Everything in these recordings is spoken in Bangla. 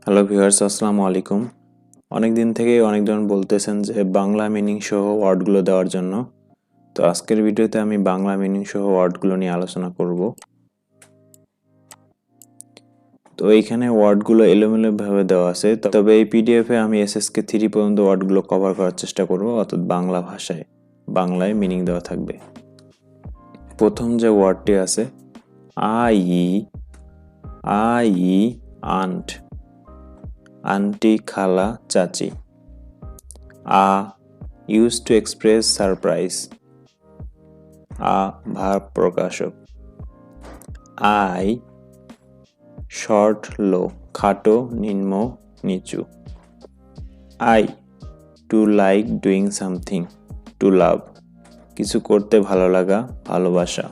হ্যালো ভিউয়ার্স, আসসালামু আলাইকুম। অনেক দিন থেকেই অনেকজন বলতেছেন যে বাংলা মিনিং সহ ওয়ার্ডগুলো দেওয়ার জন্য। তো আজকের ভিডিওতে আমি বাংলা মিনিং সহ ওয়ার্ডগুলো নিয়ে আলোচনা করব। তো এইখানে ওয়ার্ডগুলো এলোমেলোভাবে দেওয়া আছে, তবে এই পিডিএফে আমি এসএসকে 3 পর্যন্ত ওয়ার্ডগুলো কভার করার চেষ্টা করব, অর্থাৎ বাংলা ভাষায় বাংলায় মিনিং দেওয়া থাকবে। প্রথম যে ওয়ার্ডটি আছে আই আন্ট, আন্টি, খালা, চাচি। used to express surprise. Verb প্রকাশক। I short low, খাটো, নিম্ন, নিচু। I to like doing something, to love, কিছু করতে ভালো লাগা, ভালোবাসা।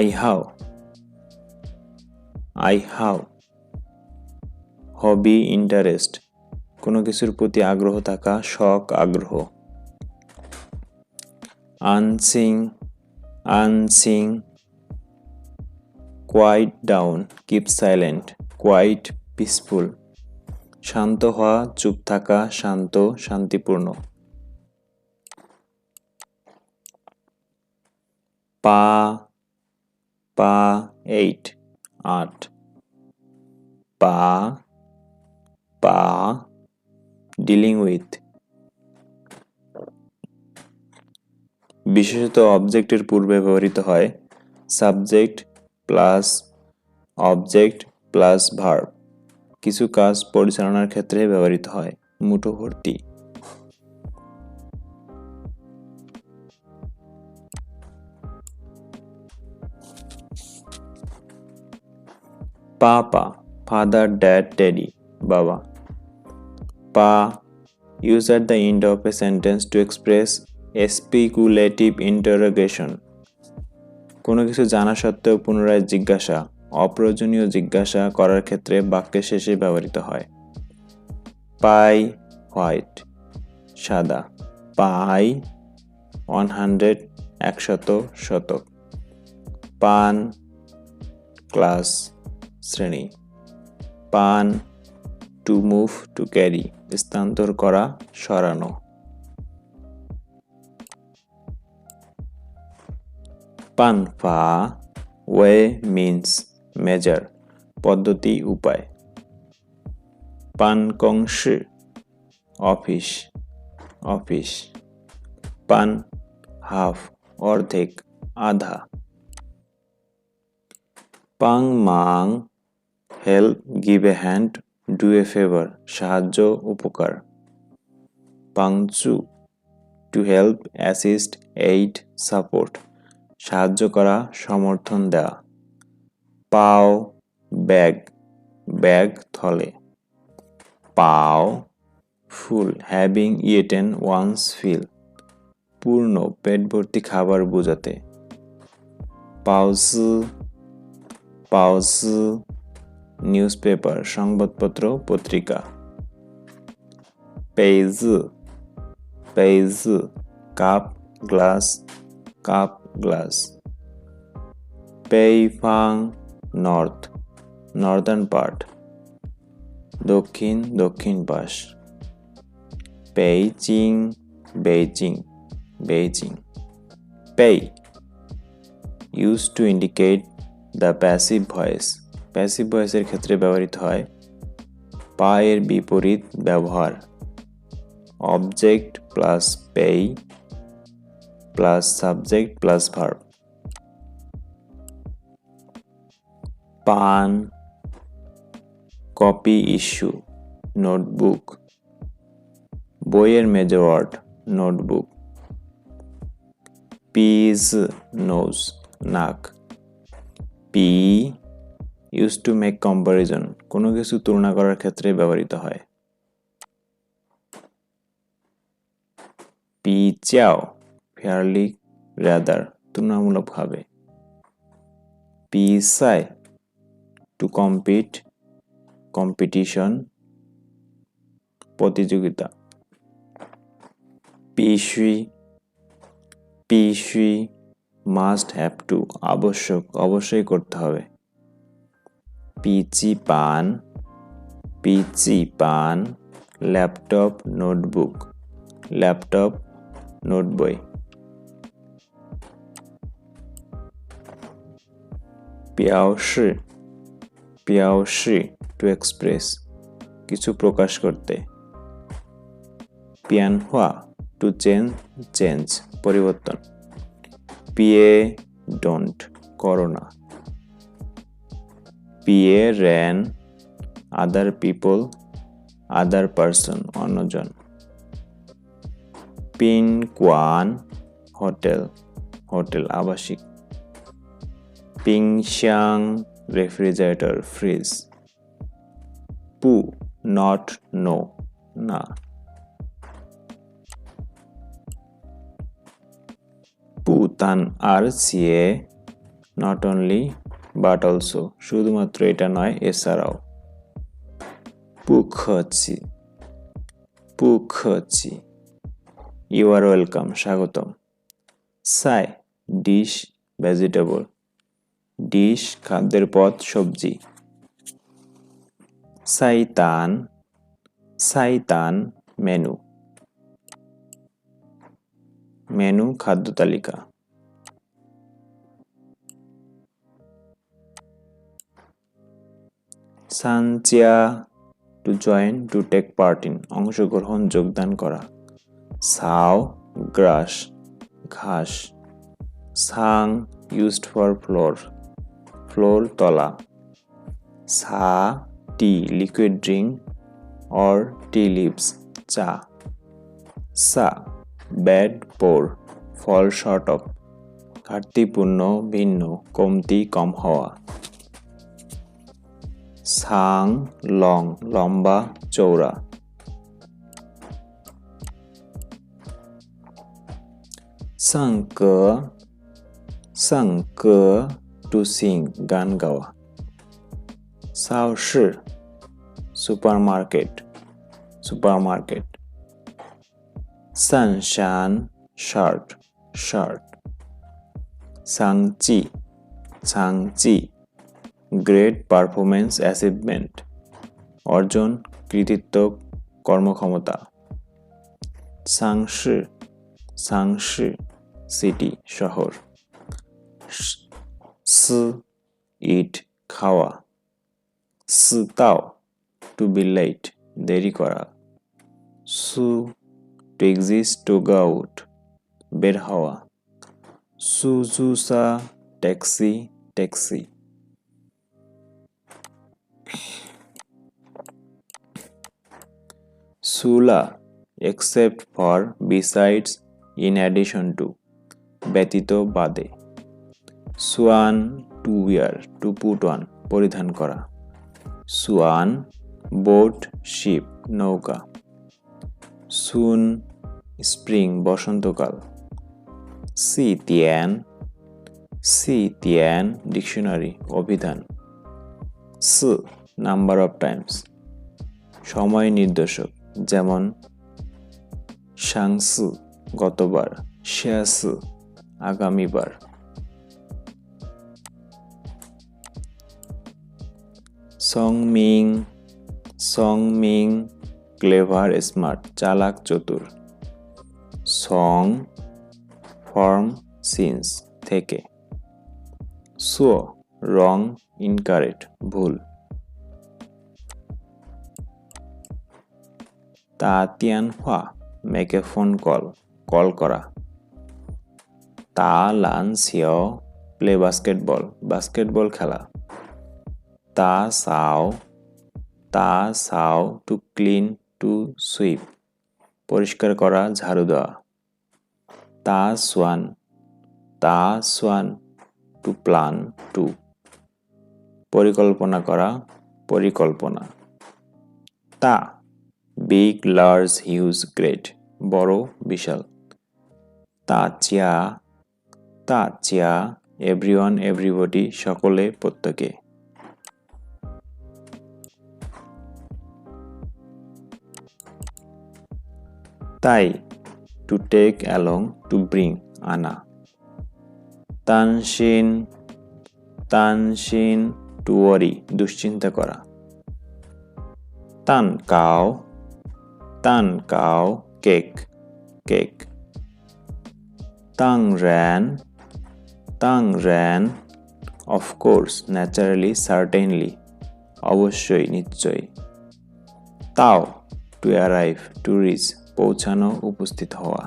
I have hobby, interest, কোনো কিছুর প্রতি আগ্রহ থাকা, শখ, আগ্রহ। unsing, quiet down, keep silent, quiet, peaceful, শান্ত হওয়া, চুপ থাকা, শান্ত, শান্তিপূর্ণ। পা 8, 8, পা ডিলিং উইথ। বিশেষত অবজেক্টের পূর্বে ব্যবহৃত হয় subject plus object plus verb. কিছু কাজ পরিচালনার ক্ষেত্রে ব্যবহৃত হয়। মুঠোভর্তি। পাপা, ফাদার, ড্যাড, ড্যাডি, বাবা। পা used at the end of a sentence to express a speculative interrogation. কোনো কিছু জানা সত্ত্বেও পুনরায় জিজ্ঞাসা, অপ্রয়োজনীয় জিজ্ঞাসা করার ক্ষেত্রে বাক্যের শেষে ব্যবহৃত হয়। পাই, হোয়াইট, সাদা। পাই 100, 100, শতক। পান ক্লাস, শ্রেণী। পান টু মুভ, টু ক্যারি, স্থানান্তর করা, সরানো। পানফা ওয়ে মিন্স মেজার, পদ্ধতি, উপায়। পানকংশি অফিস, অফিস। পান হাফ অর্ধেক, আধা। পাং মাং help, give a hand, do a favour, সাহায্য, উপকার। পাংচু to help, assist, aid, support, সাহায্য করা, সমর্থন দেওয়া। পাও ব্যাগ, ব্যাগ থলে। পাও full, having eaten one's fill, পূর্ণ, পেট ভর্তি খাবার বোঝাতে। পাউসু, পাউসু নিউজ পেপার, সংবাদপত্র, পত্রিকা। Page, page cup, glass, cup, glass. পেইফাং নর্থ, নর্দার্ন পার্ট, দক্ষিণ, দক্ষিণ পাশ। বেইজিং, বেইজিং, বেইজিং। পেই used to indicate the passive voice, passive ভয়েসের ক্ষেত্রে ব্যবহৃত হয়। পা এর বিপরীত ব্যবহার অবজেক্ট প্লাস পেই প্লাস সাবজেক্ট প্লাস ভার্ব। পান কপি, ইস্যু, নোটবুক। বইয়ের মেজর ওয়ার্ড নোটবুক। পিজ নোজ, নাক। পি used to make comparison, কোনো কিছু তুলনা করার ক্ষেত্রে ব্যবহৃত হয়। পি চাও ফেয়ারলি, রাদার, তুলনামূলকভাবে। পি সাই টু কম্পিট, কম্পিটিশন, প্রতিযোগিতা। পিশুই পিসি মাস্ট হ্যাভ টু আবশ্যক অবশ্যই করতে হবে পিচি পান ল্যাপটপ নোট বই পিয়াওশি টু এক্সপ্রেস কিছু প্রকাশ করতে পিয়ানহুয়া টু চেঞ্জ পরিবর্তন পিএ ডোন্ট করোনা পিএ র্যান আদার পিপল আদার পারসন অন্যজন পিন কোয়ান হোটেল আবাসিক পিংশাং রেফ্রিজারেটর ফ্রিজ পু নট নো না পুতান আর সিএ নট অনলি বাট অলসো শুধুমাত্র এটা নয় এছাড়াও পুখছি ইউ আর ওয়েলকাম স্বাগতম সাই ডিশ ভেজিটেবল ডিশ খাদ্যের পদ সবজি সাইতান মেনু খাদ্য তালিকা সানচিয়া to join to take part in অংশগ্রহণ যোগদান করা সাও ঘাস সাং ইউজড ফর ফ্লোর তলা সা tea liquid drink or tea leaves চা সা bad poor fall short of ঘাটতিপূর্ণ ভিন্ন কম হওয়া সাং লং লম্বা চৌড়া সাংকে টু সিং গান গাওয়া সাওশি সুপারমার্কেট সানশান শার্ট সাংচি গ্রেট পারফরমেন্স অ্যাচিভমেন্ট অর্জন কৃতিত্ব কর্মক্ষমতা সাংশি সিটি শহর ইট খাওয়া তাও টু বি লেট দেরি করা to exist to go out বের হওয়া সুজুসা ট্যাক্সি সুলা except for besides in addition to ব্যতীত বাদে সুয়ান to wear to put on পরিধান করা সুয়ান বোট শিপ নৌকা সুন স্প্রিং বসন্তকাল সিতিয়ান ডিকশনারি অভিধান নাম্বার অফ টাইমস সময় নির্দেশক যেমন সাংসু গতবার শেয়াসু আগামীবার সংমিং ক্লেভার স্মার্ট চালাক চতুর সং ফর্ম সিন্স থেকে সুও রং ইনকারেক্ট ভুল তাতিয়ানহা মেকে ফোন কল করা তা লান সিও প্লে বাস্কেটবল খেলা তা Sao to clean to sweep পরিষ্কার করা ঝাড়ু দেওয়া তা সোয়ান টু প্ল্যান টু পরিকল্পনা করা পরিকল্পনা তা বিগ লার্জ হিউজ গ্রেট বড় বিশাল তা এভরিওয়ান এভরিবডি সকলে প্রত্যেকে তাই to take along to bring আনা। তানশিন তানশিন টু ওয়ারি দুশ্চিন্তা করা। তান কাও কেক কেক। তাং র্যান অফ কোর্স ন্যাচারালি সার্টেনলি অবশ্যই নিশ্চয়ই। তাও টু অ্যারাইভ টু রিচ পৌঁছানো উপস্থিত হওয়া।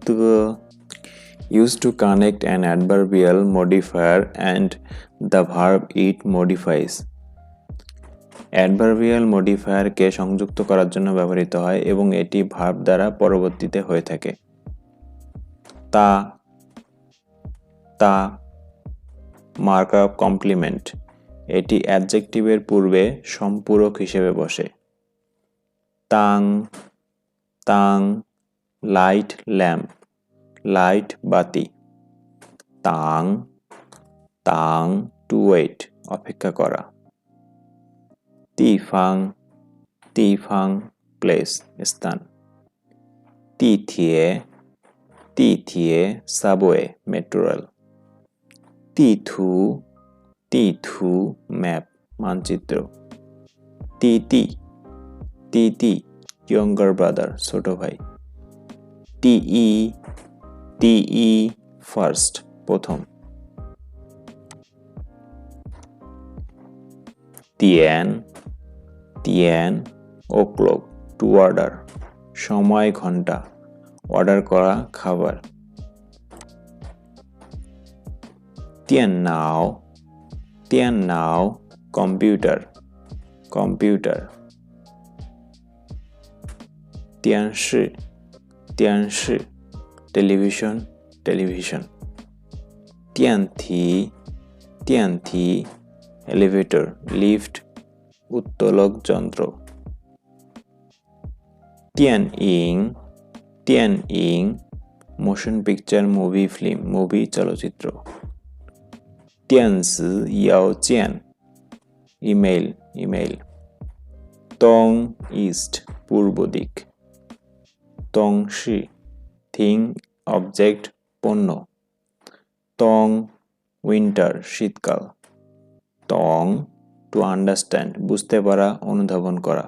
the used to connect an adverbial modifier and the verb it modifies. Adverbial modifier কে সংযুক্ত করার জন্য ব্যবহৃত হয় এবং এটি ভার্ব দ্বারা পরবর্তীতে হয়ে থাকে। তা মার্কআপ কমপ্লিমেন্ট, এটি অ্যাডজেক্টিভের পূর্বে সম্পূরক হিসেবে বসে। তাং লাইট ল্যাম্প লাইট বাতি। তাং টু ওয়েট অপেক্ষা করা। তিফাং প্লেস স্থান। তিথিয়ে সাবওয়ে মেট্রো রেল। তিথু ম্যাপ মানচিত্র। তিতি ইয়ঙ্গার ব্রাদার ছোট ভাই। টিই ফার্স্ট প্রথম। তিয়ান ও ক্লক টু অর্ডার সময় ঘন্টা অর্ডার করা খাবার। তিয়ান নাও কম্পিউটার তিয়ানশি টেলিভিশন। তিয়ানথি এলিভেটর লিফট উত্তোলক যন্ত্র। তিয়ানইং মোশন পিকচার মুভি চলচ্চিত্র। তিয়ানসি ইয়াওচিয়ান ইমেইল। তং ইস্ট পূর্ব দিক। তংশি থিং অবজেক্ট পণ্য। তং উইন্টার শীতকাল। তং টু আন্ডারস্ট্যান্ড বুঝতে পারা অনুধাবন করা।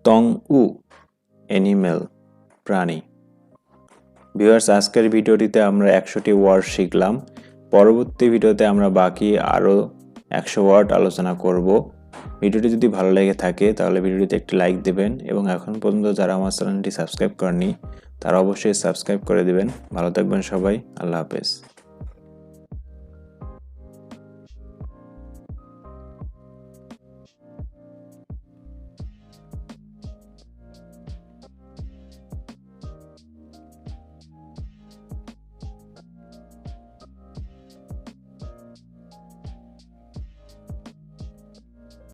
তং উ অ্যানিমেল প্রাণী। ভিউয়ার্স, আজকের ভিডিওটিতে আমরা 100টি ওয়ার্ড শিখলাম। পরবর্তী ভিডিওতে আমরা বাকি আরও 100 ওয়ার্ড আলোচনা করব। ভিডিওটি যদি ভালো লেগে থাকে তাহলে ভিডিওটিতে একটি লাইক দেবেন এবং এখন পর্যন্ত যারা আমার চ্যানেলটি সাবস্ক্রাইব করেনি তারা অবশ্যই সাবস্ক্রাইব করে দিবেন। ভালো থাকবেন সবাই, আল্লাহ হাফেজ।